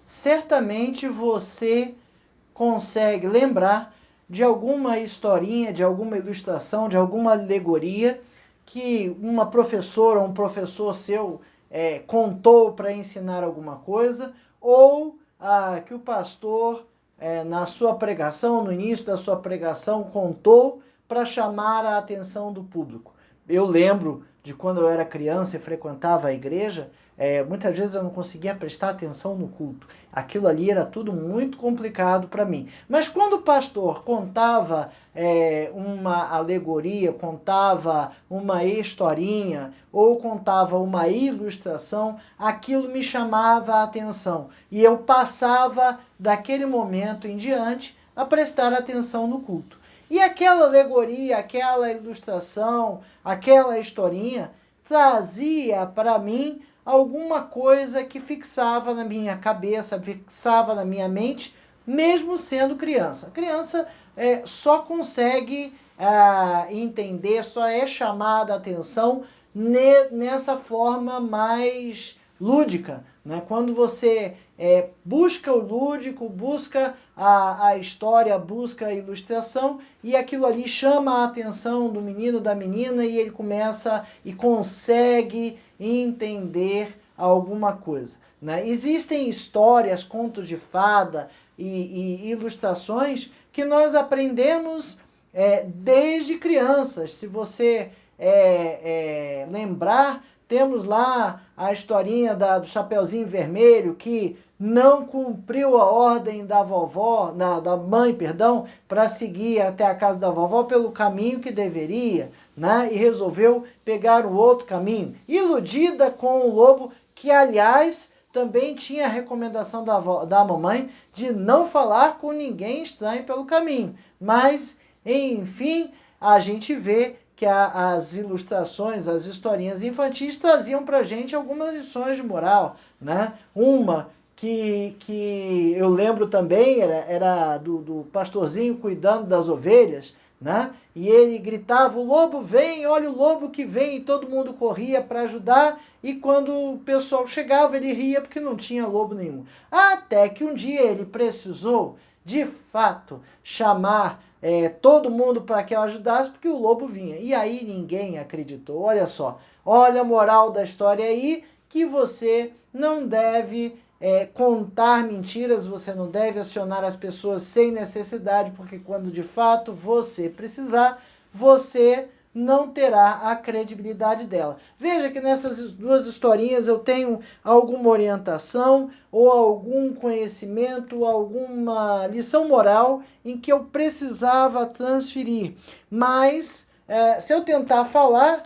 certamente você consegue lembrar de alguma historinha, de alguma ilustração, de alguma alegoria que uma professora ou um professor seu contou para ensinar alguma coisa, ou que o pastor, na sua pregação, no início da sua pregação, contou para chamar a atenção do público. Eu lembro de quando eu era criança e frequentava a igreja, muitas vezes eu não conseguia prestar atenção no culto. Aquilo ali era tudo muito complicado para mim. Mas quando o pastor contava uma alegoria, contava uma historinha ou contava uma ilustração, aquilo me chamava a atenção. E eu passava daquele momento em diante a prestar atenção no culto. E aquela alegoria, aquela ilustração, aquela historinha trazia para mim alguma coisa que fixava na minha cabeça, fixava na minha mente, mesmo sendo criança. A criança só consegue entender, só é chamada a atenção nessa forma mais lúdica, né? Quando você busca o lúdico, busca a história, busca a ilustração, e aquilo ali chama a atenção do menino, da menina, e ele começa e consegue entender alguma coisa, né? Existem histórias, contos de fada e ilustrações que nós aprendemos desde crianças. Se você lembrar, temos lá a historinha do Chapeuzinho Vermelho, que não cumpriu a ordem da vovó, da mãe, perdão, para seguir até a casa da vovó pelo caminho que deveria, né? E resolveu pegar o outro caminho, iludida com o lobo, que aliás também tinha a recomendação da mamãe de não falar com ninguém estranho pelo caminho. Mas, enfim, a gente vê que as ilustrações, as historinhas infantis traziam para a gente algumas lições de moral, né? Uma que eu lembro também era do pastorzinho cuidando das ovelhas, né? E ele gritava: o lobo vem, olha o lobo que vem, e todo mundo corria para ajudar, e quando o pessoal chegava ele ria porque não tinha lobo nenhum. Até que um dia ele precisou, de fato, chamar todo mundo para que eu ajudasse, porque o lobo vinha. E aí ninguém acreditou. Olha só, olha a moral da história aí, que você não deve contar mentiras, você não deve acionar as pessoas sem necessidade, porque quando de fato você precisar, você não terá a credibilidade dela. Veja que nessas duas historinhas eu tenho alguma orientação ou algum conhecimento, alguma lição moral em que eu precisava transferir. Mas se eu tentar falar,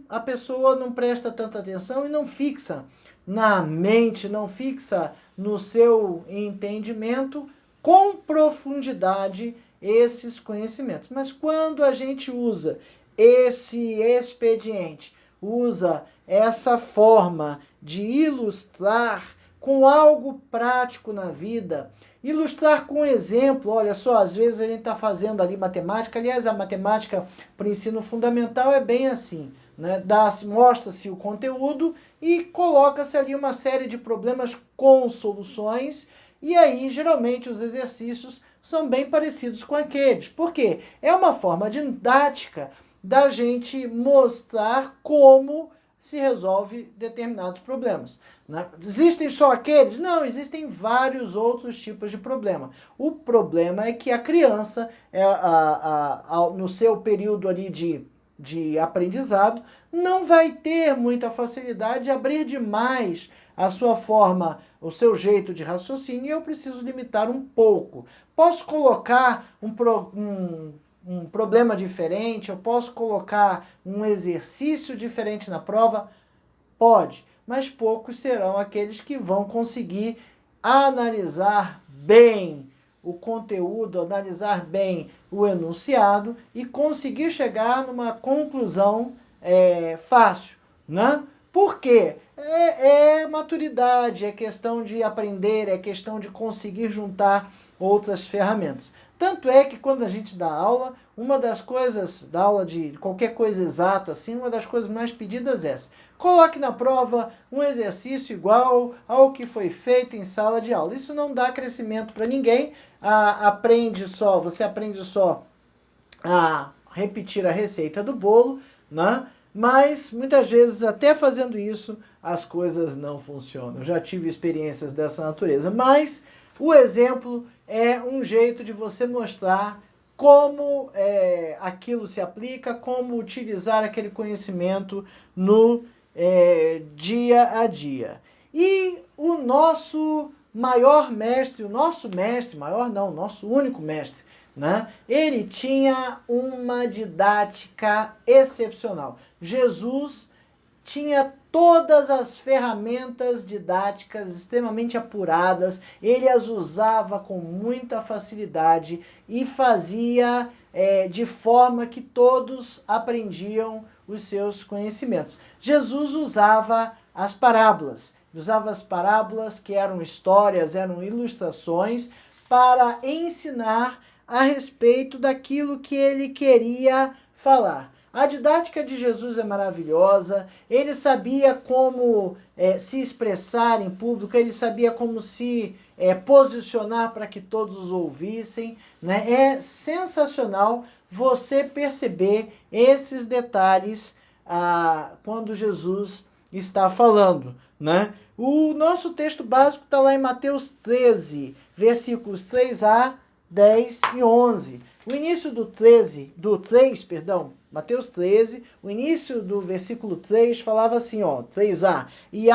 a pessoa não presta tanta atenção e não fixa na mente, não fixa no seu entendimento com profundidade esses conhecimentos. Mas quando a gente usa esse expediente, usa essa forma de ilustrar com algo prático na vida, ilustrar com exemplo, olha só, às vezes a gente está fazendo ali matemática, aliás, a matemática para o ensino fundamental é bem assim, né? Mostra-se o conteúdo e coloca-se ali uma série de problemas com soluções, e aí geralmente os exercícios são bem parecidos com aqueles. Por quê? É uma forma didática da gente mostrar como se resolve determinados problemas, né? Existem só aqueles? Não, existem vários outros tipos de problema. O problema é que a criança, no seu período ali de aprendizado, não vai ter muita facilidade de abrir demais a sua forma, o seu jeito de raciocínio, e eu preciso limitar um pouco. Posso colocar um problema diferente, eu posso colocar um exercício diferente na prova? Pode, mas poucos serão aqueles que vão conseguir analisar bem o conteúdo, analisar bem o enunciado e conseguir chegar numa conclusão fácil, né? Por quê? É maturidade, é questão de aprender, é questão de conseguir juntar outras ferramentas. Tanto é que quando a gente dá aula, uma das coisas, da aula de qualquer coisa exata, assim, uma das coisas mais pedidas é essa: coloque na prova um exercício igual ao que foi feito em sala de aula. Isso não dá crescimento para ninguém. Você aprende só a repetir a receita do bolo, né? Mas muitas vezes, até fazendo isso, as coisas não funcionam. Eu já tive experiências dessa natureza, mas o exemplo é um jeito de você mostrar como aquilo se aplica, como utilizar aquele conhecimento no dia a dia. E o nosso maior mestre, nosso único mestre, né? Ele tinha uma didática excepcional. Jesus tinha todas as ferramentas didáticas extremamente apuradas, ele as usava com muita facilidade e fazia de forma que todos aprendiam os seus conhecimentos. Jesus usava as parábolas que eram histórias, eram ilustrações, para ensinar a respeito daquilo que ele queria falar. A didática de Jesus é maravilhosa, ele sabia como se expressar em público, ele sabia como se posicionar para que todos ouvissem, né? É sensacional você perceber esses detalhes quando Jesus está falando, né? O nosso texto básico está lá em Mateus 13, versículos 3a, 10 e 11. O início Mateus 13, o início do versículo 3 falava assim, 3a. E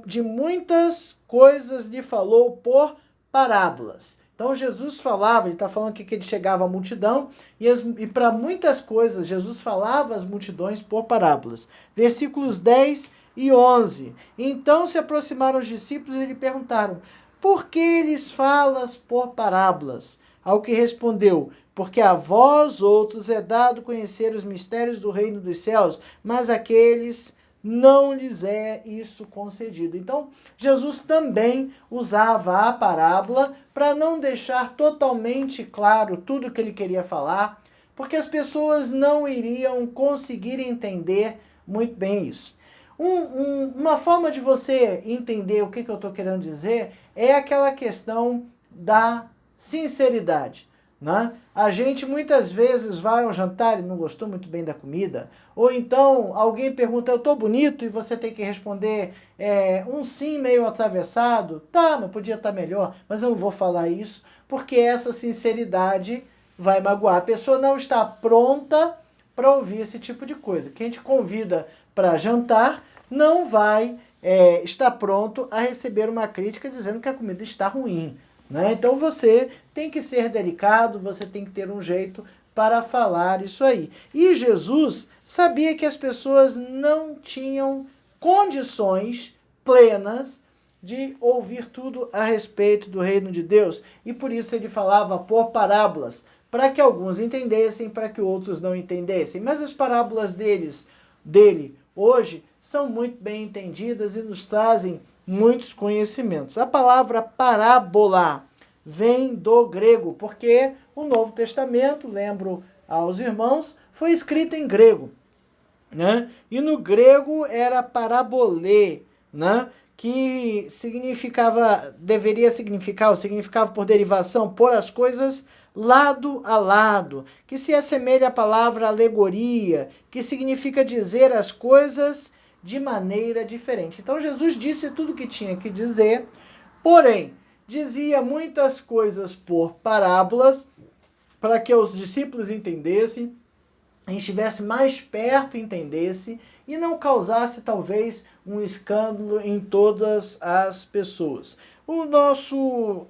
de muitas coisas lhe falou por parábolas. Então Jesus falava, ele está falando aqui que ele chegava à multidão, e para muitas coisas Jesus falava às multidões por parábolas. Versículos 10 e 11. Então se aproximaram os discípulos e lhe perguntaram: por que lhes falas por parábolas? Ao que respondeu: porque a vós outros é dado conhecer os mistérios do reino dos céus, mas aqueles não lhes é isso concedido. Então, Jesus também usava a parábola para não deixar totalmente claro tudo o que ele queria falar, porque as pessoas não iriam conseguir entender muito bem isso. Uma forma de você entender o que eu estou querendo dizer é aquela questão da sinceridade, né? A gente muitas vezes vai ao jantar e não gostou muito bem da comida, ou então alguém pergunta: eu estou bonito? E você tem que responder um sim meio atravessado. Tá, mas podia estar melhor, mas eu não vou falar isso, porque essa sinceridade vai magoar. A pessoa não está pronta para ouvir esse tipo de coisa. Quem te convida para jantar não vai estar pronto a receber uma crítica dizendo que a comida está ruim, né? Então você tem que ser delicado, você tem que ter um jeito para falar isso aí. E Jesus sabia que as pessoas não tinham condições plenas de ouvir tudo a respeito do reino de Deus, e por isso ele falava por parábolas, para que alguns entendessem, para que outros não entendessem. Mas as parábolas dele hoje são muito bem entendidas e nos trazem muitos conhecimentos. A palavra parábola vem do grego, porque o Novo Testamento, lembro aos irmãos, foi escrito em grego, né? E no grego era parabolê, né? Que significava por derivação, pôr as coisas lado a lado, que se assemelha à palavra alegoria, que significa dizer as coisas de maneira diferente. Então Jesus disse tudo o que tinha que dizer, porém, dizia muitas coisas por parábolas, para que os discípulos entendessem, estivesse mais perto e entendesse, e não causasse talvez um escândalo em todas as pessoas. O nosso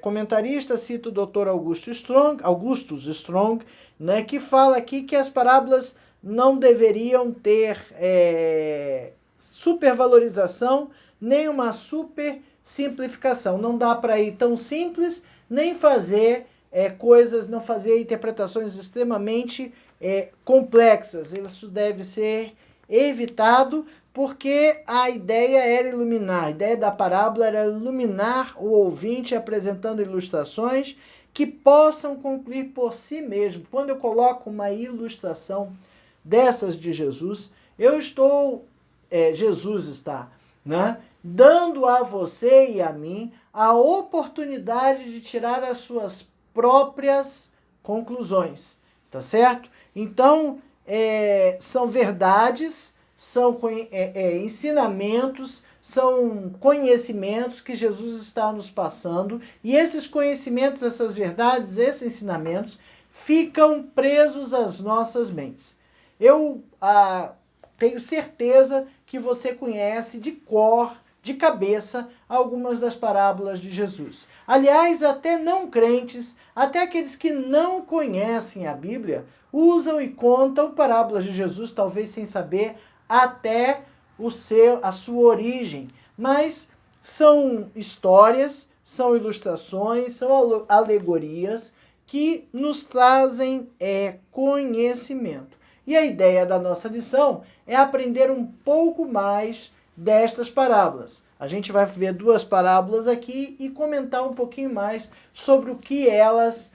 comentarista cita o Dr. Augustus Strong, né, que fala aqui que as parábolas não deveriam ter supervalorização, nem uma super simplificação. Não dá para ir tão simples, nem fazer não fazer interpretações extremamente complexas. Isso deve ser evitado, porque a ideia era iluminar. A ideia da parábola era iluminar o ouvinte, apresentando ilustrações que possam concluir por si mesmo. Quando eu coloco uma ilustração dessas de Jesus, Jesus está, né, dando a você e a mim a oportunidade de tirar as suas próprias conclusões, tá certo? Então, são verdades, são ensinamentos, são conhecimentos que Jesus está nos passando, e esses conhecimentos, essas verdades, esses ensinamentos ficam presos às nossas mentes. Eu tenho certeza que você conhece de cor, de cabeça, algumas das parábolas de Jesus. Aliás, até não crentes, até aqueles que não conhecem a Bíblia, usam e contam parábolas de Jesus, talvez sem saber até a sua origem. Mas são histórias, são ilustrações, são alegorias que nos trazem conhecimento. E a ideia da nossa lição é aprender um pouco mais destas parábolas. A gente vai ver duas parábolas aqui e comentar um pouquinho mais sobre o que elas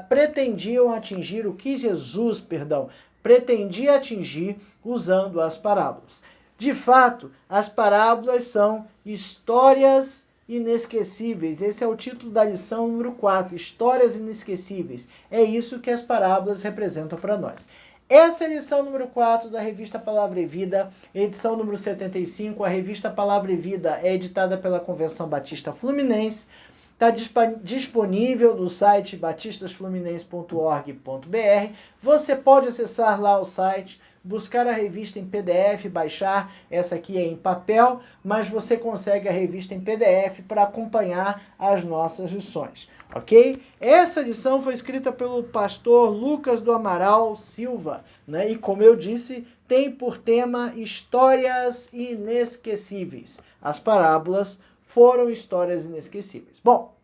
pretendiam atingir, o que Jesus, pretendia atingir usando as parábolas. De fato, as parábolas são histórias inesquecíveis. Esse é o título da lição número 4, Histórias Inesquecíveis. É isso que as parábolas representam para nós. Essa é a lição número 4 da revista Palavra e Vida, edição número 75. A revista Palavra e Vida é editada pela Convenção Batista Fluminense. Está disponível no site batistasfluminense.org.br. Você pode acessar lá o site, buscar a revista em PDF, baixar. Essa aqui é em papel, mas você consegue a revista em PDF para acompanhar as nossas lições. Ok? Essa lição foi escrita pelo pastor Lucas do Amaral Silva, né? E como eu disse, tem por tema Histórias Inesquecíveis. As parábolas foram histórias inesquecíveis. Bom,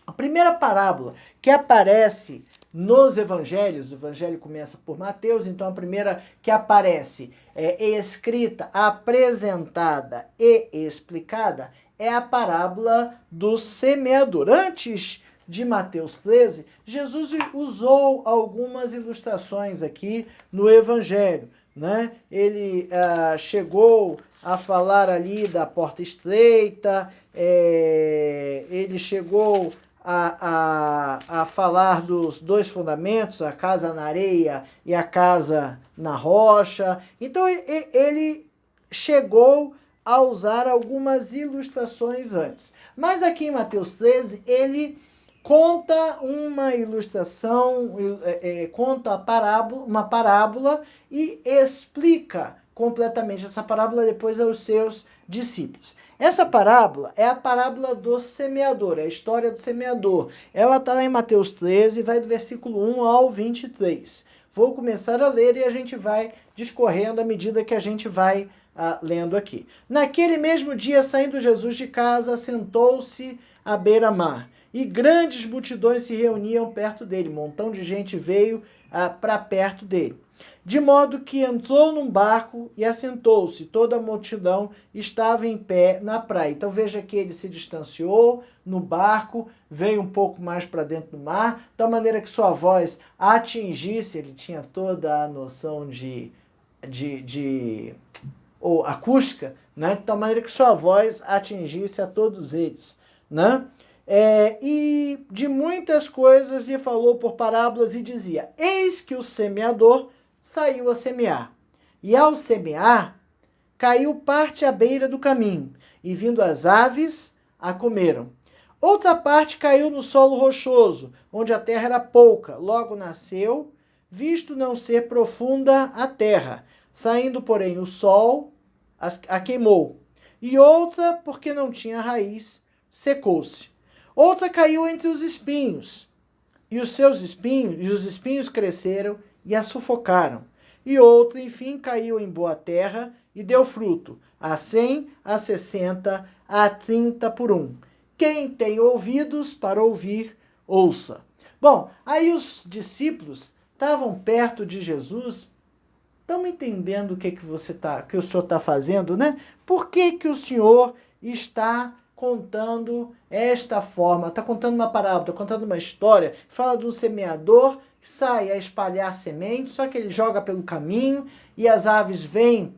a primeira parábola que aparece nos evangelhos, o evangelho começa por Mateus, então a primeira que aparece escrita, apresentada e explicada é a parábola do semeador. Antes de Mateus 13, Jesus usou algumas ilustrações aqui no Evangelho, né? Ele chegou a falar ali da porta estreita, ele chegou a falar dos dois fundamentos, a casa na areia e a casa na rocha. Então ele chegou a usar algumas ilustrações antes. Mas aqui em Mateus 13, ele conta uma ilustração, conta uma parábola e explica completamente essa parábola depois aos seus discípulos. Essa parábola é a parábola do semeador, é a história do semeador. Ela está lá em Mateus 13, vai do versículo 1 ao 23. Vou começar a ler e a gente vai discorrendo à medida que a gente vai lendo aqui. Naquele mesmo dia, saindo Jesus de casa, sentou-se à beira-mar. E grandes multidões se reuniam perto dele. Um montão de gente veio para perto dele. De modo que entrou num barco e assentou-se. Toda a multidão estava em pé na praia. Então veja que ele se distanciou no barco, veio um pouco mais para dentro do mar, da maneira que sua voz atingisse, ele tinha toda a noção de acústica, né? De tal maneira que sua voz atingisse a todos eles, né? E de muitas coisas lhe falou por parábolas e dizia: eis que o semeador saiu a semear. E ao semear, caiu parte à beira do caminho, e vindo as aves, a comeram. Outra parte caiu no solo rochoso, onde a terra era pouca. Logo nasceu, visto não ser profunda a terra. Saindo, porém, o sol a queimou. E outra, porque não tinha raiz, secou-se. Outra caiu entre os espinhos, e os espinhos cresceram e a sufocaram. E outra, enfim, caiu em boa terra e deu fruto, a 100, a 60, a 30 por um. Quem tem ouvidos para ouvir, ouça. Bom, aí os discípulos estavam perto de Jesus. Estão entendendo o que o senhor está fazendo, né? Por que o senhor está contando esta forma? Está contando uma parábola, está contando uma história. Fala do semeador que sai a espalhar semente, só que ele joga pelo caminho e as aves vêm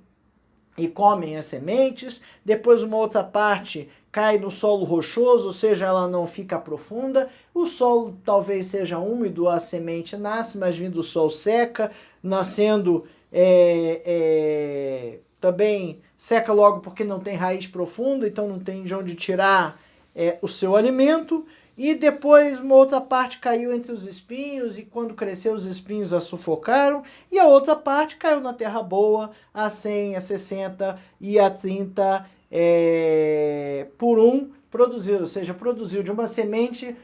e comem as sementes, depois uma outra parte cai no solo rochoso, ou seja, ela não fica profunda, o solo talvez seja úmido, a semente nasce, mas vindo do sol seca, nascendo também seca logo porque não tem raiz profunda, então não tem de onde tirar o seu alimento, e depois uma outra parte caiu entre os espinhos, e quando cresceu os espinhos a sufocaram, e a outra parte caiu na terra boa, a 100, a 60 e a 30 por um produziu, ou seja, produziu de uma semente,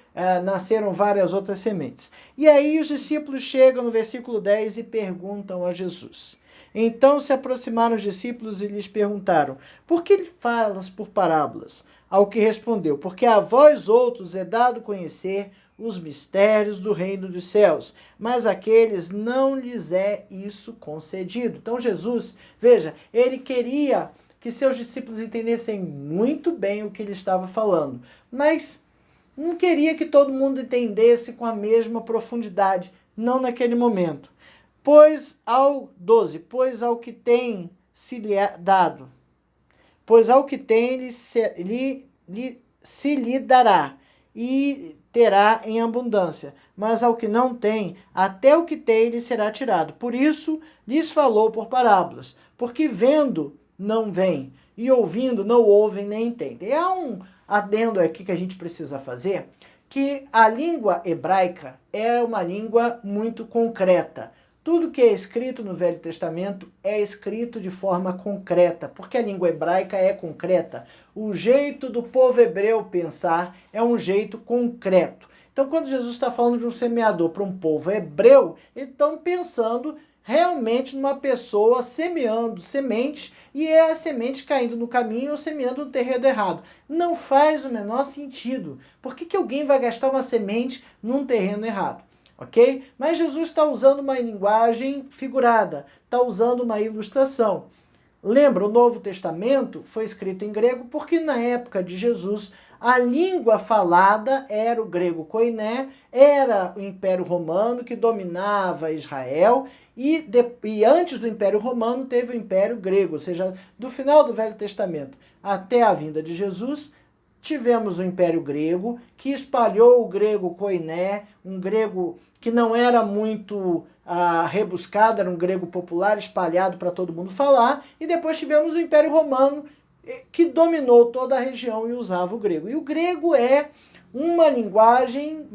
nasceram várias outras sementes. E aí os discípulos chegam no versículo 10 e perguntam a Jesus. Então se aproximaram os discípulos e lhes perguntaram: por que falas por parábolas? Ao que respondeu: porque a vós outros é dado conhecer os mistérios do reino dos céus, mas àqueles não lhes é isso concedido. Então Jesus, veja, ele queria que seus discípulos entendessem muito bem o que ele estava falando, mas não queria que todo mundo entendesse com a mesma profundidade, não naquele momento. Pois ao que tem se lhe é dado, pois ao que tem se lhe dará, e terá em abundância, mas ao que não tem, até o que tem lhe será tirado. Por isso lhes falou por parábolas, porque vendo não veem, e ouvindo não ouvem nem entendem. Há um adendo aqui que a gente precisa fazer, que a língua hebraica é uma língua muito concreta. Tudo que é escrito no Velho Testamento é escrito de forma concreta, porque a língua hebraica é concreta. O jeito do povo hebreu pensar é um jeito concreto. Então, quando Jesus está falando de um semeador para um povo hebreu, eles estão pensando realmente numa pessoa semeando sementes, e é a semente caindo no caminho ou semeando no terreno errado. Não faz o menor sentido. Por que alguém vai gastar uma semente num terreno errado? Ok? Mas Jesus está usando uma linguagem figurada, está usando uma ilustração. Lembra, o Novo Testamento foi escrito em grego porque na época de Jesus a língua falada era o grego koiné, era o Império Romano que dominava Israel, e antes do Império Romano teve o Império Grego, ou seja, do final do Velho Testamento até a vinda de Jesus, tivemos o Império Grego, que espalhou o grego koiné, um grego que não era muito rebuscado, era um grego popular, espalhado para todo mundo falar, e depois tivemos o Império Romano, que dominou toda a região e usava o grego. E o grego é uma linguagem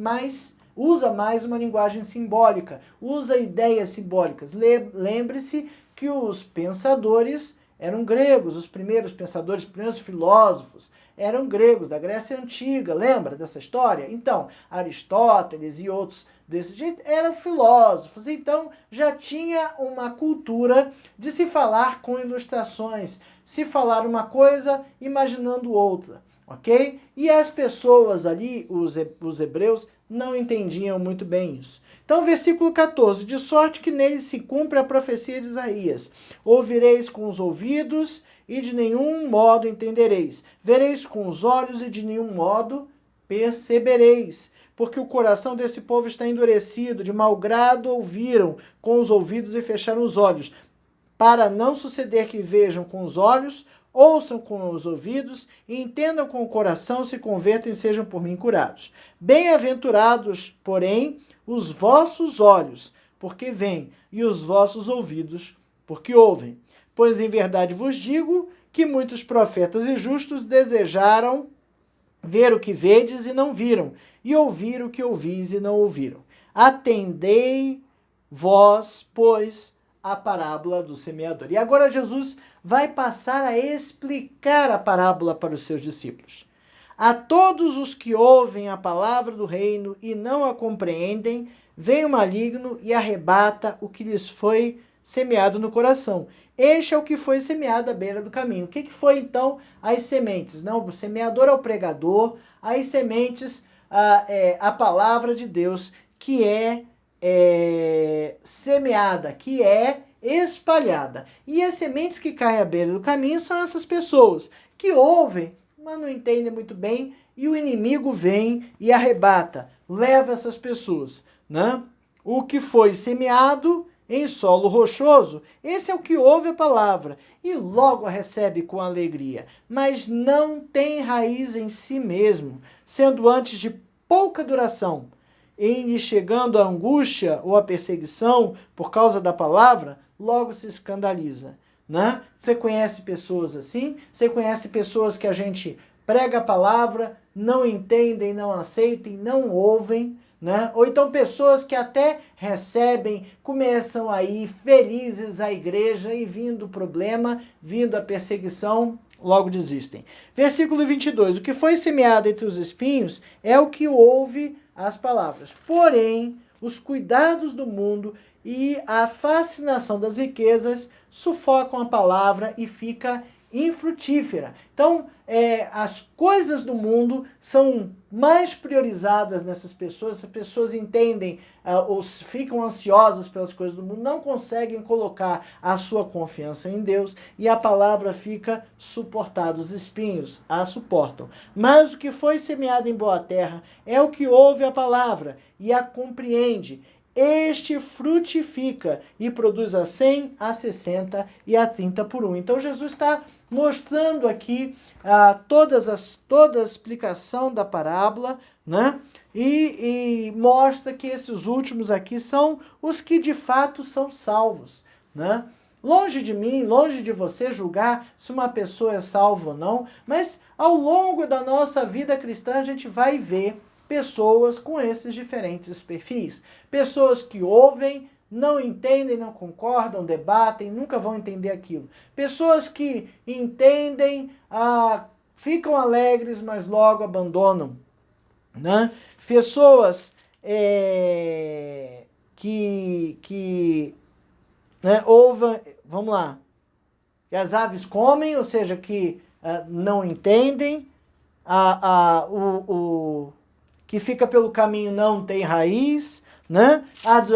usa mais uma linguagem simbólica, usa ideias simbólicas. Lembre-se que os pensadores eram gregos, os primeiros pensadores, os primeiros filósofos eram gregos, da Grécia Antiga, lembra dessa história? Então, Aristóteles e outros desse jeito eram filósofos, então já tinha uma cultura de se falar com ilustrações, se falar uma coisa imaginando outra, ok? E as pessoas ali, os hebreus, não entendiam muito bem isso. Então, versículo 14, de sorte que nele se cumpre a profecia de Isaías: ouvireis com os ouvidos e de nenhum modo entendereis, vereis com os olhos e de nenhum modo percebereis, porque o coração desse povo está endurecido, de mau grado ouviram com os ouvidos e fecharam os olhos, para não suceder que vejam com os olhos, ouçam com os ouvidos, e entendam com o coração, se convertam e sejam por mim curados. Bem-aventurados, porém, os vossos olhos, porque veem, e os vossos ouvidos, porque ouvem. Pois em verdade vos digo que muitos profetas e justos desejaram ver o que vedes e não viram, e ouvir o que ouvis e não ouviram. Atendei vós, pois, a parábola do semeador. E agora Jesus vai passar a explicar a parábola para os seus discípulos. A todos os que ouvem a palavra do reino e não a compreendem, vem o maligno e arrebata o que lhes foi semeado no coração. Este é o que foi semeado à beira do caminho. O que foi então as sementes? Não, o semeador é o pregador, as sementes a palavra de Deus que é semeada, que é espalhada. E as sementes que caem à beira do caminho são essas pessoas que ouvem, mas não entendem muito bem, e o inimigo vem e arrebata, leva essas pessoas, né? O que foi semeado em solo rochoso, esse é o que ouve a palavra e logo a recebe com alegria, mas não tem raiz em si mesmo, sendo antes de pouca duração. Em lhe chegando a angústia ou a perseguição por causa da palavra, logo se escandaliza. Né? Você conhece pessoas assim? Você conhece pessoas que a gente prega a palavra, não entendem, não aceitem, não ouvem, né? Ou então pessoas que até recebem, começam a ir felizes à igreja e vindo o problema, vindo a perseguição, logo desistem. Versículo 22, o que foi semeado entre os espinhos é o que ouve as palavras. Porém, os cuidados do mundo e a fascinação das riquezas sufocam a palavra e fica infrutífera. Então, as coisas do mundo são mais priorizadas nessas pessoas. As pessoas entendem, ou ficam ansiosas pelas coisas do mundo, não conseguem colocar a sua confiança em Deus e a palavra fica suportada. Os espinhos a suportam. Mas o que foi semeado em boa terra é o que ouve a palavra e a compreende. Este frutifica e produz a 100, a 60 e a 30 por um. Então Jesus está mostrando aqui toda a explicação da parábola, né? E mostra que esses últimos aqui são os que de fato são salvos, né? Longe de mim, longe de você julgar se uma pessoa é salva ou não, mas ao longo da nossa vida cristã a gente vai ver pessoas com esses diferentes perfis. Pessoas que ouvem, não entendem, não concordam, debatem, nunca vão entender aquilo. Pessoas que entendem, ficam alegres, mas logo abandonam. Né? Pessoas que ouvem, vamos lá, que as aves comem, ou seja, que não entendem, que fica pelo caminho não tem raiz, né?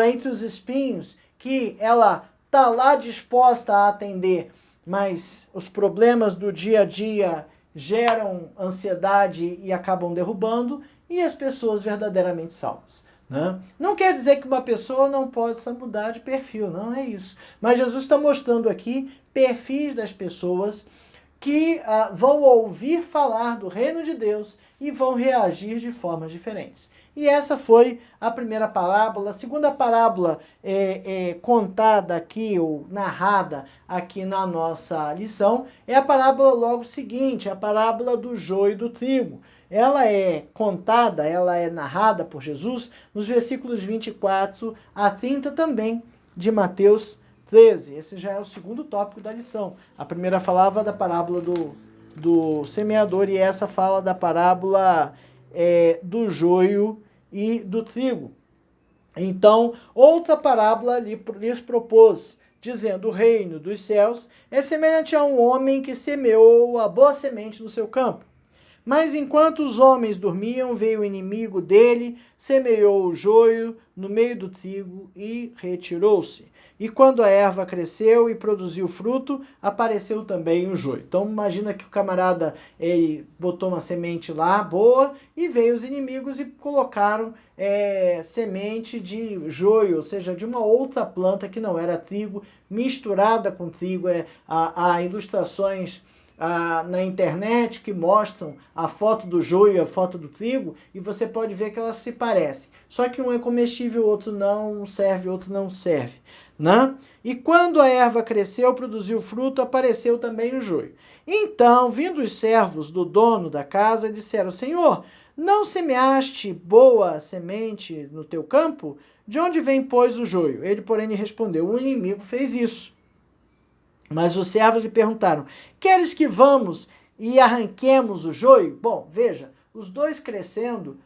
Entre os espinhos, que ela está lá disposta a atender, mas os problemas do dia a dia geram ansiedade e acabam derrubando, e as pessoas verdadeiramente salvas. Né? Não quer dizer que uma pessoa não possa mudar de perfil, não é isso. Mas Jesus está mostrando aqui perfis das pessoas que vão ouvir falar do reino de Deus e vão reagir de formas diferentes. E essa foi a primeira parábola. A segunda parábola contada aqui, ou narrada aqui na nossa lição, é a parábola logo seguinte, a parábola do joio e do trigo. Ela é contada, ela é narrada por Jesus nos versículos 24 a 30 também de Mateus 13. Esse já é o segundo tópico da lição. A primeira falava da parábola do semeador e essa fala da parábola do joio e do trigo. Então, outra parábola lhes propôs, dizendo: o reino dos céus é semelhante a um homem que semeou a boa semente no seu campo. Mas enquanto os homens dormiam, veio o inimigo dele, semeou o joio no meio do trigo e retirou-se. E quando a erva cresceu e produziu fruto, apareceu também o joio. Então imagina que o camarada ele botou uma semente lá, boa, e veio os inimigos e colocaram semente de joio, ou seja, de uma outra planta que não era trigo, misturada com trigo. Há ilustrações na internet que mostram a foto do joio e a foto do trigo, e você pode ver que elas se parecem. Só que um é comestível, o outro não serve, o outro não serve. Né? E quando a erva cresceu, produziu fruto, apareceu também o joio. Então, vindo os servos do dono da casa, disseram: Senhor, não semeaste boa semente no teu campo? De onde vem, pois, o joio? Ele, porém, lhe respondeu: o inimigo fez isso. Mas os servos lhe perguntaram: queres que vamos e arranquemos o joio? Bom, veja, os dois crescendo,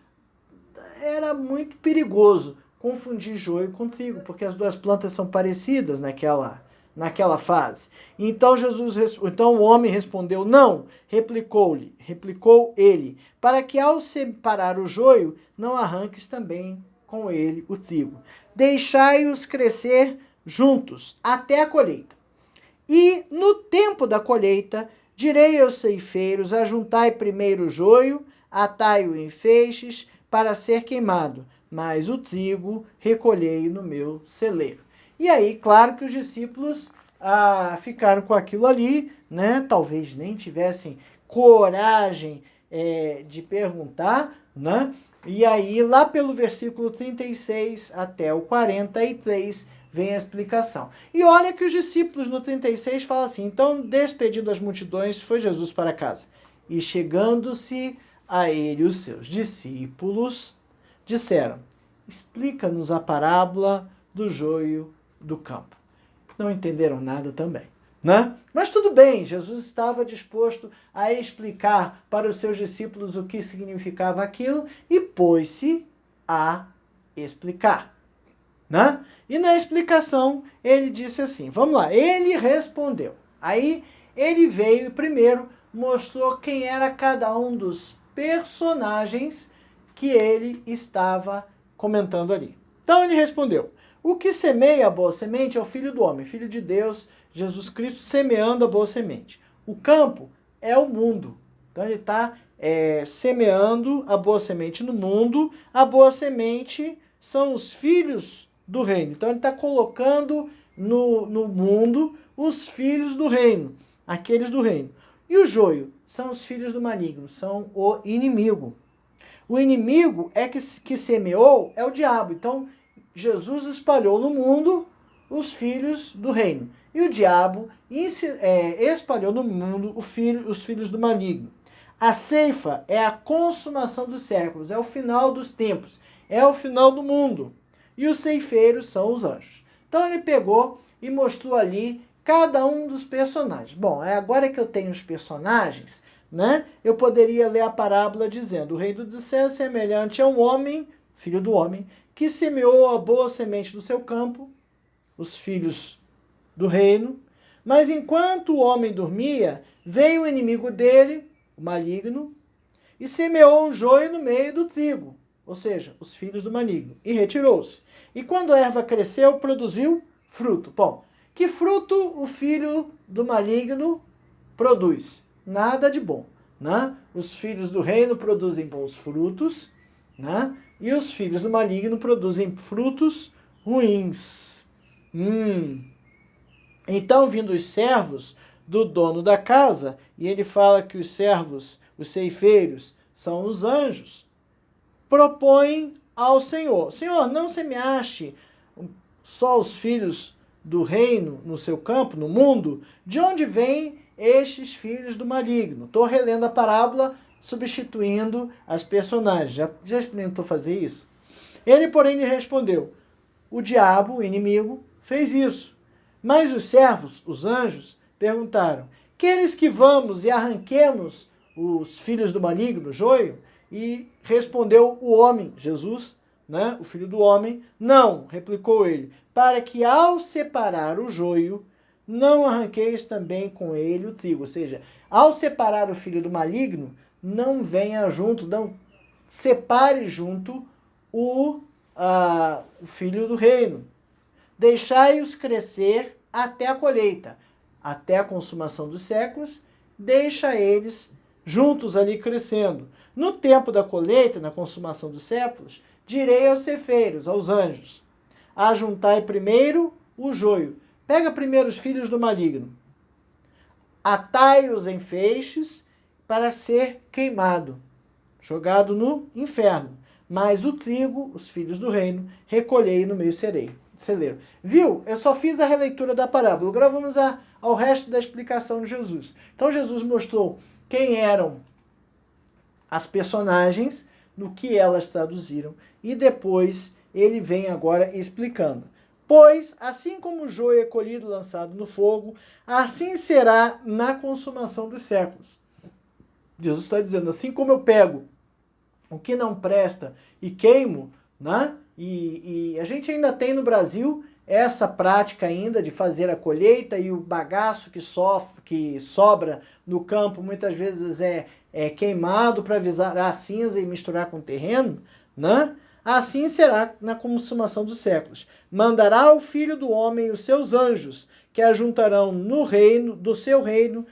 era muito perigoso confundir joio com trigo, porque as duas plantas são parecidas naquela fase. Então o homem respondeu: não, replicou ele, para que ao separar o joio, não arranques também com ele o trigo. Deixai-os crescer juntos até a colheita. E no tempo da colheita, direi aos ceifeiros: ajuntai primeiro o joio, atai-o em feixes para ser queimado, mas o trigo recolhei no meu celeiro. E aí, claro que os discípulos ficaram com aquilo ali, né? Talvez nem tivessem coragem de perguntar, né? E aí, lá pelo versículo 36 até o 43, vem a explicação. E olha que os discípulos no 36 falam assim: então, despedindo as multidões, foi Jesus para casa. E chegando-se a ele os seus discípulos, disseram: explica-nos a parábola do joio do campo. Não entenderam nada também, né? Mas tudo bem, Jesus estava disposto a explicar para os seus discípulos o que significava aquilo e pôs-se a explicar, né? E na explicação ele disse assim, vamos lá, ele respondeu. Aí ele veio e primeiro mostrou quem era cada um dos personagens que ele estava comentando ali. Então ele respondeu: o que semeia a boa semente é o Filho do Homem, Filho de Deus, Jesus Cristo, semeando a boa semente. O campo é o mundo. Então ele está semeando a boa semente no mundo. A boa semente são os filhos do reino. Então ele está colocando no mundo os filhos do reino, aqueles do reino. E o joio são os filhos do maligno, são o inimigo. O inimigo que semeou é o diabo. Então, Jesus espalhou no mundo os filhos do reino. E o diabo espalhou no mundo os filhos do maligno. A ceifa é a consumação dos séculos, é o final dos tempos, é o final do mundo. E os ceifeiros são os anjos. Então ele pegou e mostrou ali cada um dos personagens. Bom, agora que eu tenho os personagens, né, eu poderia ler a parábola dizendo: o reino do céu é semelhante a um homem, filho do homem, que semeou a boa semente do seu campo, os filhos do reino. Mas enquanto o homem dormia, veio o inimigo dele, o maligno, e semeou o joio no meio do trigo, ou seja, os filhos do maligno, e retirou-se. E quando a erva cresceu, produziu fruto. Bom, que fruto o filho do maligno produz? Nada de bom, né? Os filhos do reino produzem bons frutos, né? E os filhos do maligno produzem frutos ruins. Então, vindo os servos do dono da casa, e ele fala que os servos, os ceifeiros, são os anjos, propõem ao Senhor: Senhor, não semeaste só os filhos do reino no seu campo, no mundo? De onde vêm estes filhos do maligno? Estou relendo a parábola, substituindo as personagens. Já experimentou fazer isso? Ele, porém, lhe respondeu: o diabo, o inimigo, fez isso. Mas os servos, os anjos, perguntaram: queres que vamos e arranquemos os filhos do maligno, o joio? E respondeu o homem, Jesus, né, o filho do homem: não, replicou ele, para que ao separar o joio, não arranqueis também com ele o trigo. Ou seja, ao separar o filho do maligno, não venha junto, não separe junto o filho do reino. Deixai-os crescer até a colheita, até a consumação dos séculos, deixa eles juntos ali crescendo. No tempo da colheita, na consumação dos séculos, direi aos ceifeiros, aos anjos: ajuntai primeiro o joio. Pega primeiro os filhos do maligno, atai-os em feixes para ser queimado, jogado no inferno. Mas o trigo, os filhos do reino, recolhei no meio celeiro. Viu? Eu só fiz a releitura da parábola. Agora vamos ao resto da explicação de Jesus. Então Jesus mostrou quem eram as personagens, no que elas traduziram, e depois ele vem agora explicando. Pois, assim como o joio é colhido e lançado no fogo, assim será na consumação dos séculos. Jesus está dizendo: assim como eu pego o que não presta e queimo, né? E a gente ainda tem no Brasil essa prática ainda de fazer a colheita, e o bagaço que sobra no campo muitas vezes é queimado para avisar a cinza e misturar com o terreno, né? Assim será na consumação dos séculos. Mandará o Filho do Homem os seus anjos, que ajuntarão no reino, do seu reino,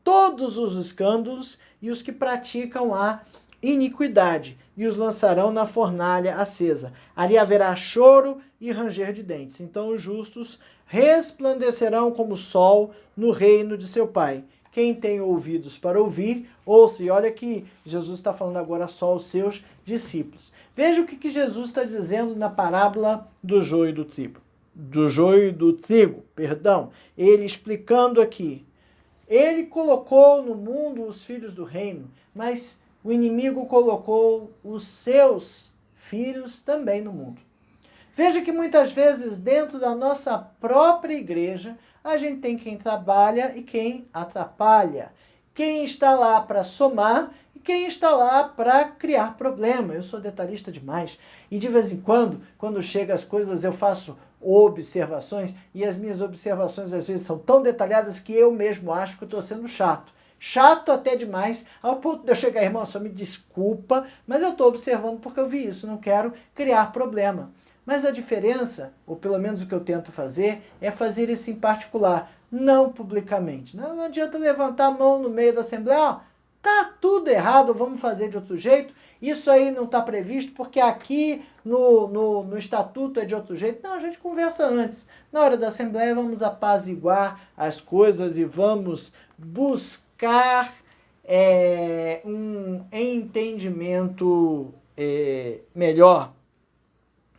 todos os escândalos e os que praticam a iniquidade, e os lançarão na fornalha acesa. Ali haverá choro e ranger de dentes. Então os justos resplandecerão como o sol no reino de seu Pai. Quem tem ouvidos para ouvir, ouça. E olha que Jesus está falando agora só aos seus discípulos. Veja o que Jesus está dizendo na parábola do joio e do trigo. Do joio e do trigo, perdão. Ele explicando aqui. Ele colocou no mundo os filhos do reino, mas o inimigo colocou os seus filhos também no mundo. Veja que muitas vezes dentro da nossa própria igreja, a gente tem quem trabalha e quem atrapalha. Quem está lá para somar e quem está lá para criar problema. Eu sou detalhista demais. E de vez em quando chegam as coisas, eu faço observações e as minhas observações às vezes são tão detalhadas que eu mesmo acho que eu estou sendo chato. Chato até demais, ao ponto de eu chegar, irmão, só me desculpa, mas eu estou observando porque eu vi isso, não quero criar problema. Mas a diferença, ou pelo menos o que eu tento fazer, é fazer isso em particular, não publicamente. Não adianta levantar a mão no meio da assembleia, tá tudo errado, vamos fazer de outro jeito, isso aí não está previsto porque aqui no estatuto é de outro jeito. Não, a gente conversa antes. Na hora da assembleia vamos apaziguar as coisas e vamos buscar um entendimento melhor,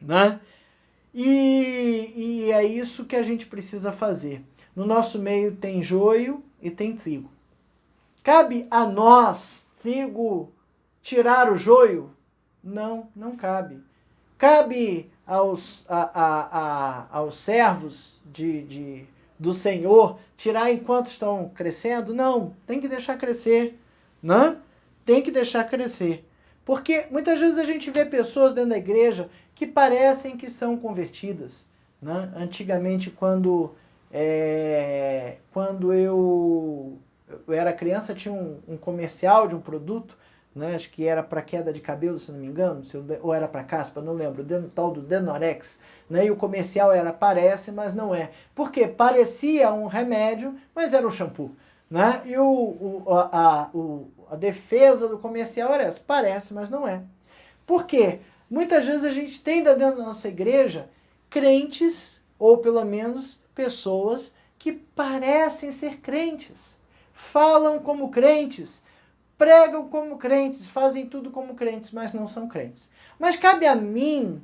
né? E é isso que a gente precisa fazer. No nosso meio tem joio e tem trigo. Cabe a nós, trigo, tirar o joio? Não, não cabe. Cabe aos servos do Senhor tirar enquanto estão crescendo? Não, tem que deixar crescer, né? Tem que deixar crescer. Porque muitas vezes a gente vê pessoas dentro da igreja que parecem que são convertidas, né? Antigamente, quando eu era criança, tinha um comercial de um produto, né? Acho que era para queda de cabelo, se não me engano, ou era para caspa, não lembro, tal do Denorex, né? E o comercial era parece, mas não é. Porque parecia um remédio, mas era um shampoo, né? E a defesa do comercial era essa, parece, mas não é. Por quê? Muitas vezes a gente tem dentro da nossa igreja crentes, ou pelo menos pessoas que parecem ser crentes, falam como crentes, pregam como crentes, fazem tudo como crentes, mas não são crentes. Mas cabe a mim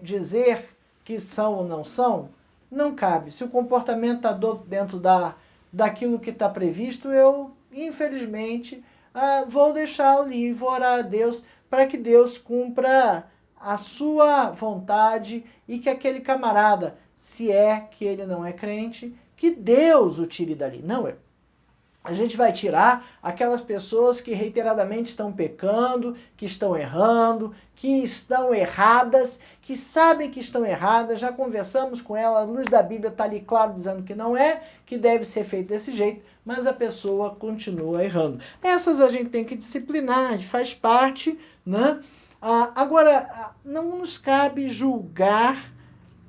dizer que são ou não são? Não cabe. Se o comportamento está dentro daquilo que está previsto, eu, infelizmente, vou deixar ali, vou orar a Deus para que Deus cumpra a sua vontade e que aquele camarada, se é que ele não é crente, que Deus o tire dali. Não eu. A gente vai tirar aquelas pessoas que reiteradamente estão pecando, que estão errando, que estão erradas, que sabem que estão erradas, já conversamos com elas, a luz da Bíblia está ali claro dizendo que não é, que deve ser feito desse jeito, mas a pessoa continua errando. Essas a gente tem que disciplinar, faz parte, né? Agora, não nos cabe julgar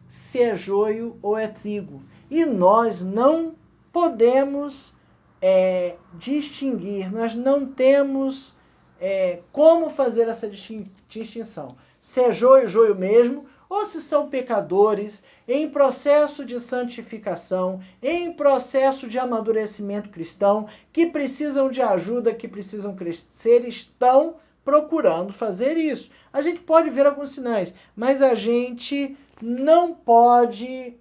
se é joio ou é trigo. E nós não podemos distinguir, nós não temos como fazer essa distinção. Se é joio, joio mesmo, ou se são pecadores em processo de santificação, em processo de amadurecimento cristão, que precisam de ajuda, que precisam crescer, estão procurando fazer isso. A gente pode ver alguns sinais, mas a gente não pode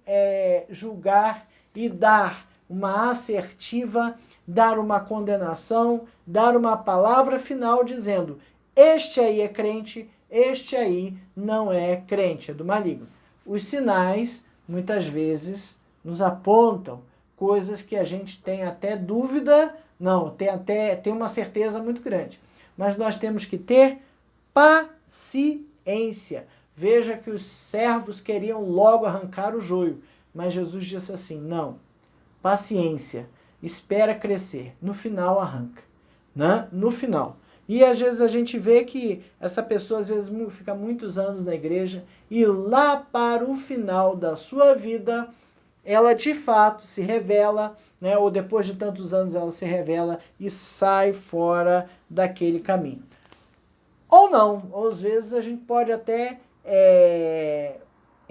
julgar e dar uma assertiva, dar uma condenação, dar uma palavra final dizendo: este aí é crente, este aí não é crente, é do maligno. Os sinais, muitas vezes, nos apontam coisas que a gente tem até dúvida, não, tem uma certeza muito grande. Mas nós temos que ter paciência. Veja que os servos queriam logo arrancar o joio, mas Jesus disse assim: não, paciência, espera crescer, no final arranca, né? No final. E às vezes a gente vê que essa pessoa às vezes fica muitos anos na igreja e lá para o final da sua vida ela de fato se revela, né? Ou depois de tantos anos ela se revela e sai fora daquele caminho. Ou não, ou às vezes a gente pode até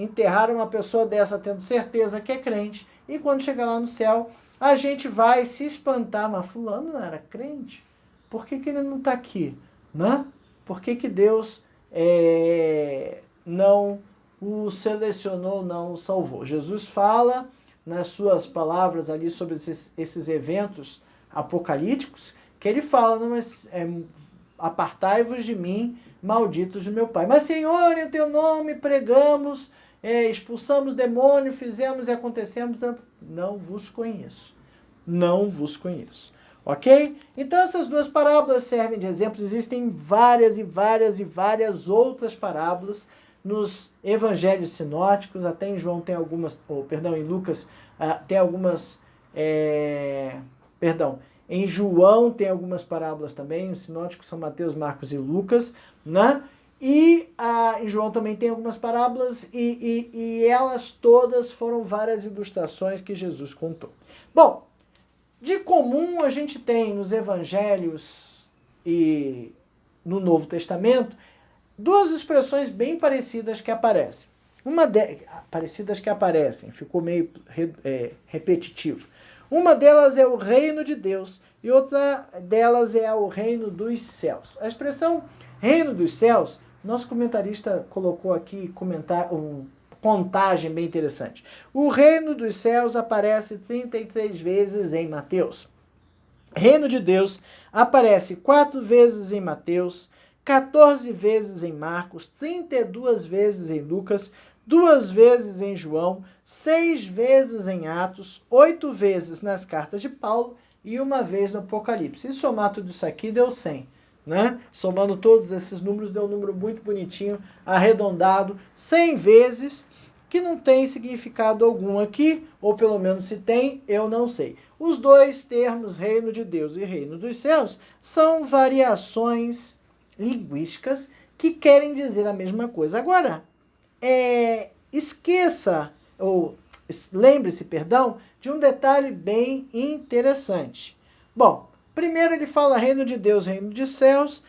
enterrar uma pessoa dessa tendo certeza que é crente, e quando chegar lá no céu, a gente vai se espantar, mas fulano não era crente? Por que ele não está aqui? Né? Por que Deus não o selecionou, não o salvou? Jesus fala nas suas palavras ali sobre esses eventos apocalípticos, que ele fala, não, mas, apartai-vos de mim, malditos do meu Pai. Mas, Senhor, em teu nome pregamos, expulsamos demônio, fizemos e acontecemos, não vos conheço. Não vos conheço. Ok? Então essas duas parábolas servem de exemplos. Existem várias e várias e várias outras parábolas nos evangelhos sinóticos. Até em João tem algumas, em Lucas tem algumas, em João tem algumas parábolas também. Os sinóticos são Mateus, Marcos e Lucas, né? E em João também tem algumas parábolas e elas todas foram várias ilustrações que Jesus contou. Bom, de comum a gente tem nos evangelhos e no Novo Testamento duas expressões bem parecidas que aparecem. Parecidas que aparecem, ficou meio repetitivo. Uma delas é o reino de Deus e outra delas é o reino dos céus. A expressão reino dos céus, nosso comentarista colocou aqui contagem bem interessante. O reino dos céus aparece 33 vezes em Mateus. Reino de Deus aparece 4 vezes em Mateus, 14 vezes em Marcos, 32 vezes em Lucas, 2 vezes em João, 6 vezes em Atos, 8 vezes nas cartas de Paulo e 1 vez no Apocalipse. E somar tudo isso aqui deu 100. Né? Somando todos esses números, deu um número muito bonitinho, arredondado, 100 vezes, que não tem significado algum aqui, ou pelo menos se tem, eu não sei. Os dois termos, reino de Deus e reino dos céus, são variações linguísticas que querem dizer a mesma coisa. Agora, lembre-se, de um detalhe bem interessante. Bom, primeiro ele fala reino de Deus, reino de céus.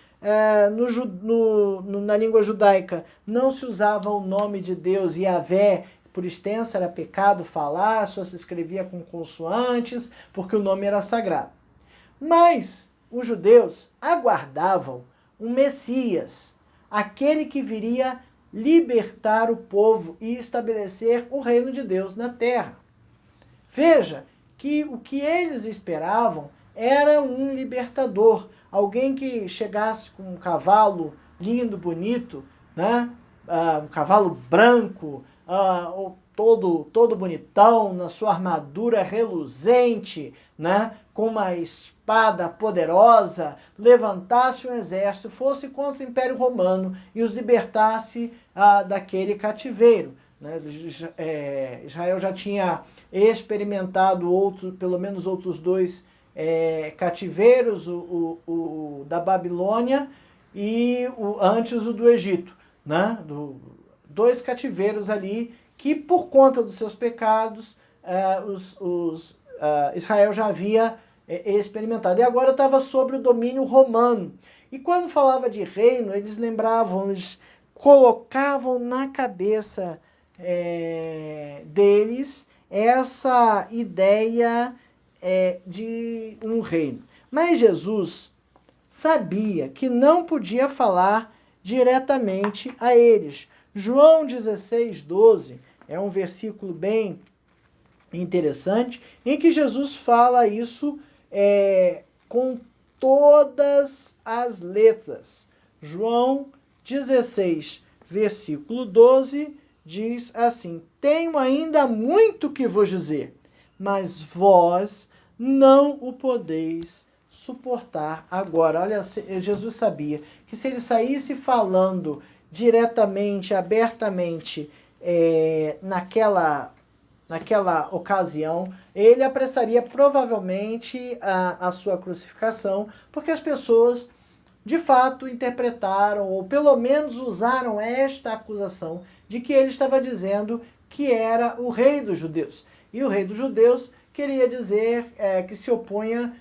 Na língua judaica não se usava o nome de Deus, Yahvé, por extenso, era pecado falar, só se escrevia com consoantes, porque o nome era sagrado. Mas os judeus aguardavam um Messias, aquele que viria libertar o povo e estabelecer o reino de Deus na terra. Veja que o que eles esperavam era um libertador, alguém que chegasse com um cavalo lindo, bonito, né? Um cavalo branco, todo bonitão, na sua armadura reluzente, né? Com uma espada poderosa, levantasse um exército, fosse contra o Império Romano e os libertasse daquele cativeiro. Né? Israel já tinha experimentado pelo menos outros 2 cativeiros, o da Babilônia e antes o do Egito, né? 2 cativeiros ali que por conta dos seus pecados Israel já havia experimentado. E agora estava sob o domínio romano. E quando falava de reino, eles colocavam na cabeça deles essa ideia de um reino. Mas Jesus sabia que não podia falar diretamente a eles. João 16:12 é um versículo bem interessante, em que Jesus fala isso com todas as letras. João 16, versículo 12, diz assim: tenho ainda muito que vos dizer, mas vós não o podeis suportar agora. Olha, Jesus sabia que se ele saísse falando diretamente, abertamente, naquela ocasião, ele apressaria provavelmente a sua crucificação, porque as pessoas de fato interpretaram, ou pelo menos usaram esta acusação de que ele estava dizendo que era o rei dos judeus. E o rei dos judeus queria dizer que se opunha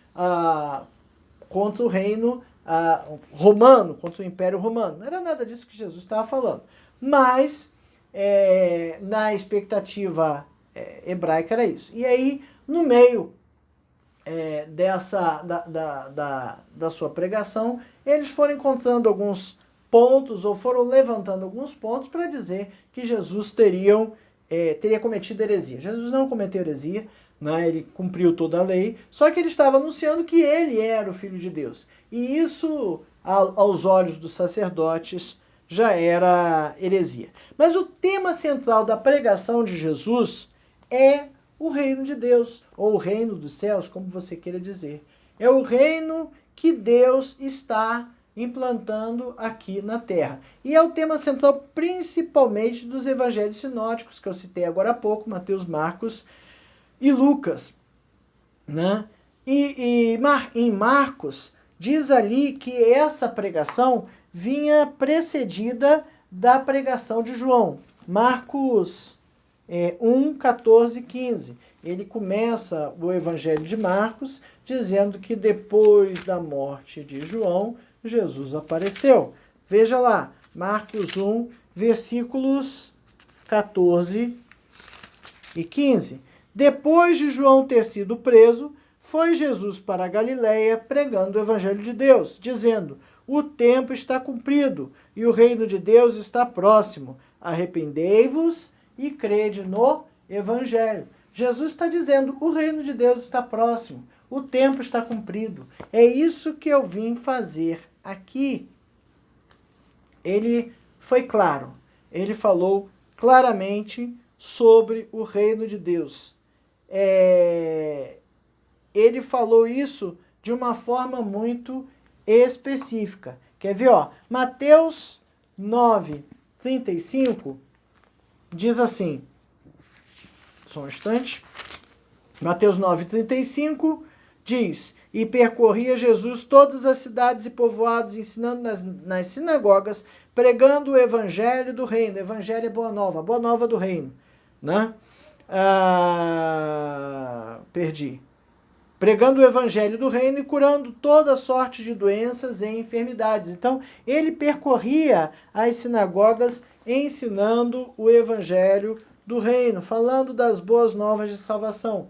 contra o reino romano, contra o Império Romano. Não era nada disso que Jesus estava falando. Mas na expectativa hebraica era isso. E aí, no meio da sua pregação, eles foram encontrando alguns pontos, ou foram levantando alguns pontos para dizer que Jesus teria cometido heresia. Jesus não cometeu heresia, né? Ele cumpriu toda a lei, só que ele estava anunciando que ele era o Filho de Deus. E isso, aos olhos dos sacerdotes, já era heresia. Mas o tema central da pregação de Jesus é o reino de Deus, ou o reino dos céus, como você queira dizer. É o reino que Deus está implantando aqui na Terra. E é o tema central principalmente dos evangelhos sinóticos, que eu citei agora há pouco, Mateus, Marcos e Lucas. Né? Em Marcos, diz ali que essa pregação vinha precedida da pregação de João. Marcos 1, 14, 15. Ele começa o Evangelho de Marcos dizendo que depois da morte de João, Jesus apareceu. Veja lá, Marcos 1, versículos 14 e 15. Depois de João ter sido preso, foi Jesus para a Galiléia pregando o Evangelho de Deus, dizendo: o tempo está cumprido e o reino de Deus está próximo. Arrependei-vos e crede no Evangelho. Jesus está dizendo: o reino de Deus está próximo, o tempo está cumprido. É isso que eu vim fazer aqui. Ele foi claro, ele falou claramente sobre o reino de Deus. Ele falou isso de uma forma muito específica. Quer ver? Mateus 9, 35 diz assim, só um instante, Mateus 9, 35 diz: e percorria Jesus todas as cidades e povoados, ensinando nas sinagogas, pregando o evangelho do reino. Evangelho é boa nova do reino. Né? Pregando o evangelho do reino e curando toda sorte de doenças e enfermidades. Então, ele percorria as sinagogas ensinando o evangelho do reino, falando das boas novas de salvação.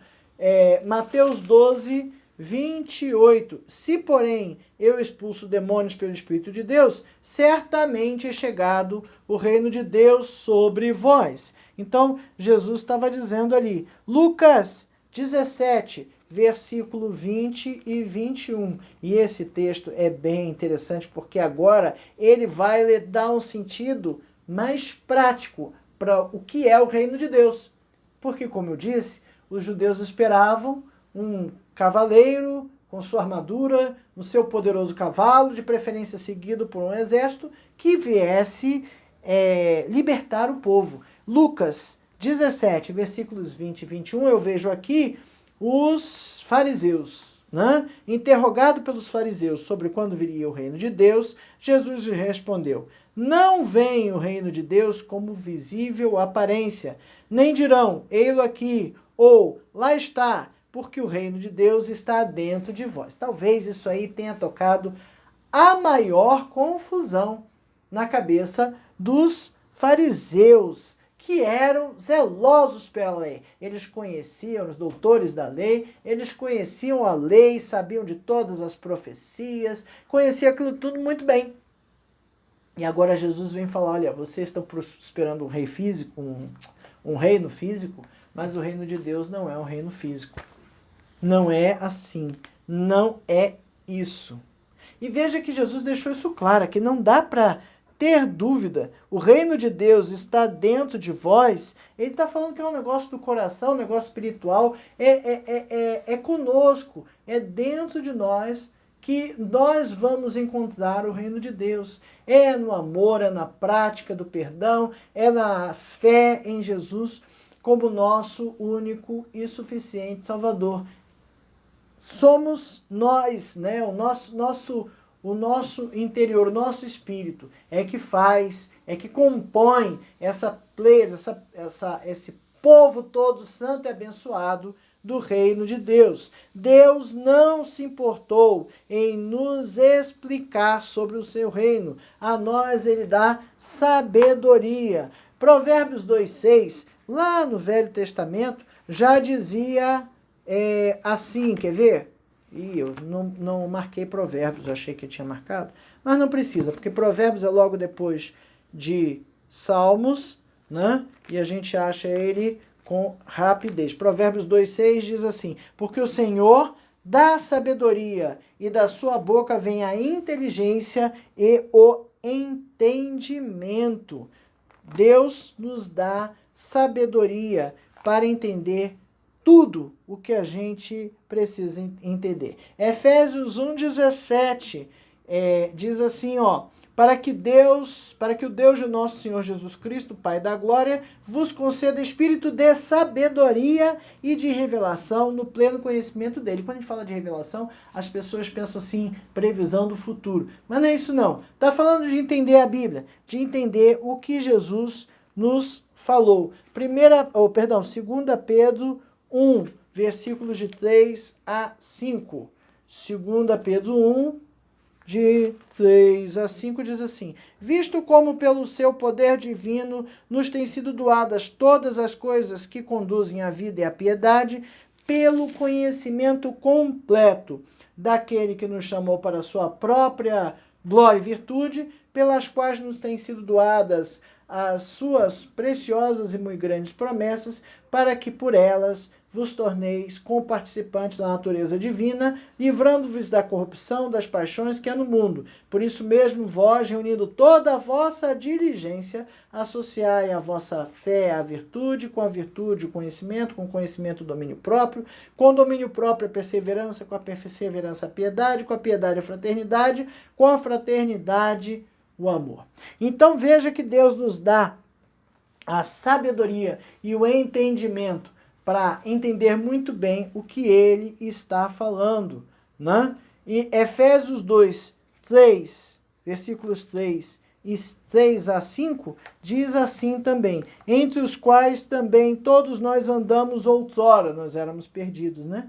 Mateus 12, 28. Se, porém, eu expulso demônios pelo Espírito de Deus, certamente é chegado o reino de Deus sobre vós. Então, Jesus estava dizendo ali. Lucas 17, versículo 20 e 21. E esse texto é bem interessante, porque agora ele vai dar um sentido mais prático para o que é o reino de Deus. Porque, como eu disse, os judeus esperavam um cavaleiro com sua armadura, no seu poderoso cavalo, de preferência seguido por um exército, que viesse libertar o povo. Lucas 17, versículos 20 e 21, eu vejo aqui os fariseus, né? Interrogado pelos fariseus sobre quando viria o reino de Deus, Jesus lhe respondeu: não vem o reino de Deus como visível aparência, nem dirão, ei-lo aqui, ou lá está, porque o reino de Deus está dentro de vós. Talvez isso aí tenha tocado a maior confusão na cabeça dos fariseus, que eram zelosos pela lei. Eles conheciam os doutores da lei, eles conheciam a lei, sabiam de todas as profecias, conheciam aquilo tudo muito bem. E agora Jesus vem falar: olha, vocês estão esperando um rei físico, um reino físico, mas o reino de Deus não é um reino físico. Não é assim. Não é isso. E veja que Jesus deixou isso claro, que não dá para ter dúvida. O reino de Deus está dentro de vós. Ele está falando que é um negócio do coração, um negócio espiritual. É conosco, é dentro de nós que nós vamos encontrar o reino de Deus. É no amor, é na prática do perdão, é na fé em Jesus como nosso único e suficiente Salvador. Somos nós, né? O nosso interior, o nosso espírito é que faz, é que compõe essa pleiade, esse povo todo santo e abençoado do reino de Deus. Deus não se importou em nos explicar sobre o seu reino. A nós ele dá sabedoria Provérbios 2,6, lá no Velho Testamento, já dizia assim, quer ver? Eu não marquei Provérbios, eu achei que eu tinha marcado, mas não precisa, porque Provérbios é logo depois de Salmos, né? E a gente acha ele com rapidez. Provérbios 2,6 diz assim: porque o Senhor dá sabedoria, e da sua boca vem a inteligência e o entendimento. Deus nos dá sabedoria para entender tudo o que a gente precisa entender. Efésios 1,17 diz assim, para que o Deus de nosso Senhor Jesus Cristo, Pai da glória, vos conceda espírito de sabedoria e de revelação no pleno conhecimento dele. Quando a gente fala de revelação, as pessoas pensam assim, previsão do futuro. Mas não é isso não. Está falando de entender a Bíblia, de entender o que Jesus nos falou. 2 Pedro 1, versículos de 3 a 5. 2 Pedro 1, de 3 a 5 diz assim: visto como pelo seu poder divino nos têm sido doadas todas as coisas que conduzem à vida e à piedade, pelo conhecimento completo daquele que nos chamou para a sua própria glória e virtude, pelas quais nos têm sido doadas as suas preciosas e muito grandes promessas, para que por elas vos torneis comparticipantes da natureza divina, livrando-vos da corrupção das paixões que há no mundo. Por isso mesmo, vós, reunindo toda a vossa diligência, associai a vossa fé à virtude, com a virtude o conhecimento, com o conhecimento o domínio próprio, com o domínio próprio a perseverança, com a perseverança a piedade, com a piedade a fraternidade, com a fraternidade o amor. Então veja que Deus nos dá a sabedoria e o entendimento para entender muito bem o que ele está falando, né? E Efésios 2, 3, versículos 3 e 3 a 5, diz assim também: entre os quais também todos nós andamos outrora, nós éramos perdidos, né?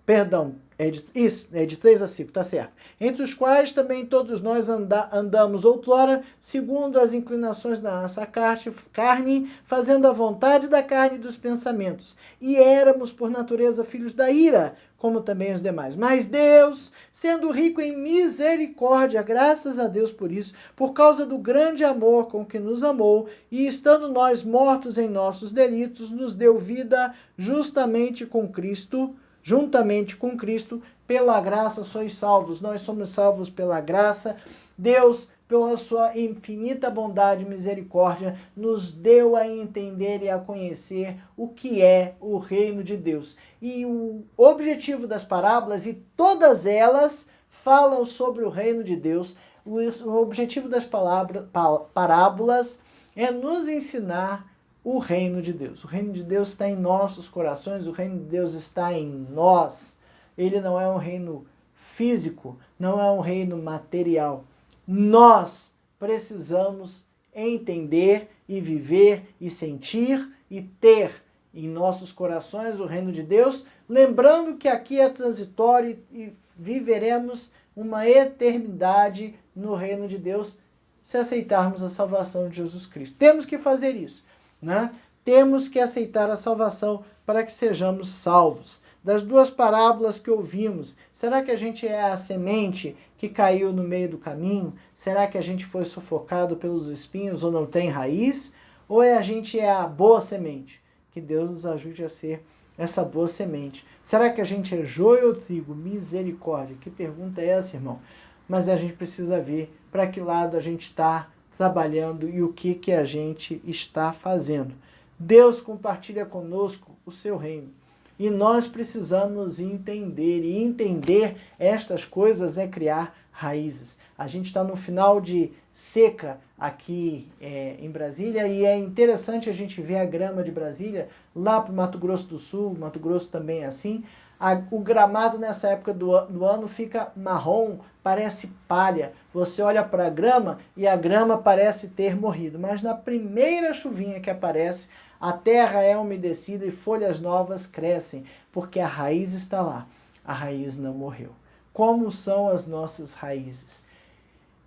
Perdão, é de 3 a 5, tá certo. Entre os quais também todos nós andamos outrora, segundo as inclinações da nossa carne, fazendo a vontade da carne e dos pensamentos. E éramos, por natureza, filhos da ira, como também os demais. Mas Deus, sendo rico em misericórdia, graças a Deus por isso, por causa do grande amor com que nos amou, e estando nós mortos em nossos delitos, nos deu vida juntamente com Cristo, pela graça sois salvos. Nós somos salvos pela graça. Deus, pela sua infinita bondade e misericórdia, nos deu a entender e a conhecer o que é o reino de Deus. E o objetivo das parábolas, e todas elas falam sobre o reino de Deus, o objetivo das parábolas é nos ensinar o reino de Deus. O reino de Deus está em nossos corações, o reino de Deus está em nós. Ele não é um reino físico, não é um reino material. Nós precisamos entender e viver e sentir e ter em nossos corações o reino de Deus, lembrando que aqui é transitório e viveremos uma eternidade no reino de Deus se aceitarmos a salvação de Jesus Cristo. Temos que fazer isso, né? Temos que aceitar a salvação para que sejamos salvos. Das duas parábolas que ouvimos, será que a gente é a semente que caiu no meio do caminho? Será que a gente foi sufocado pelos espinhos ou não tem raiz? Ou a gente é a boa semente? Que Deus nos ajude a ser essa boa semente. Será que a gente é joio ou trigo? Misericórdia. Que pergunta é essa, irmão? Mas a gente precisa ver para que lado a gente está trabalhando e o que a gente está fazendo. Deus compartilha conosco o seu reino. E nós precisamos entender. E entender estas coisas é criar raízes. A gente está no final de seca aqui em Brasília. E é interessante a gente ver a grama de Brasília. Lá para o Mato Grosso do Sul, Mato Grosso também é assim. O gramado nessa época do ano fica marrom, parece palha. Você olha para a grama e a grama parece ter morrido. Mas na primeira chuvinha que aparece, a terra é umedecida e folhas novas crescem, porque a raiz está lá. A raiz não morreu. Como são as nossas raízes?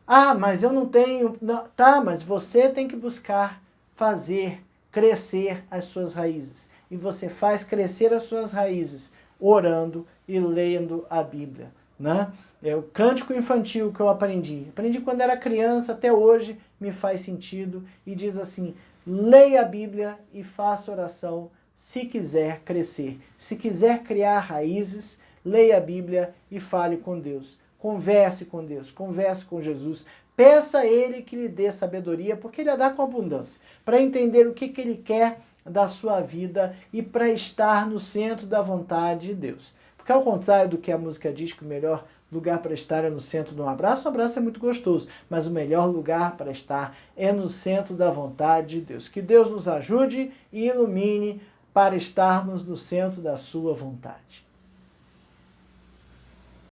Ah, mas eu não tenho... Não, tá, mas você tem que buscar fazer crescer as suas raízes. E você faz crescer as suas raízes orando e lendo a Bíblia, né? É o cântico infantil que eu aprendi quando era criança, até hoje me faz sentido, e diz assim: leia a Bíblia e faça oração se quiser crescer. Se quiser criar raízes, leia a Bíblia e fale com Deus. Converse com Deus, converse com Jesus. Peça a Ele que lhe dê sabedoria, porque Ele dá com abundância, para entender o que Ele quer da sua vida e para estar no centro da vontade de Deus. Porque ao contrário do que a música diz, que o melhor lugar para estar é no centro de um abraço é muito gostoso, mas o melhor lugar para estar é no centro da vontade de Deus. Que Deus nos ajude e ilumine para estarmos no centro da sua vontade.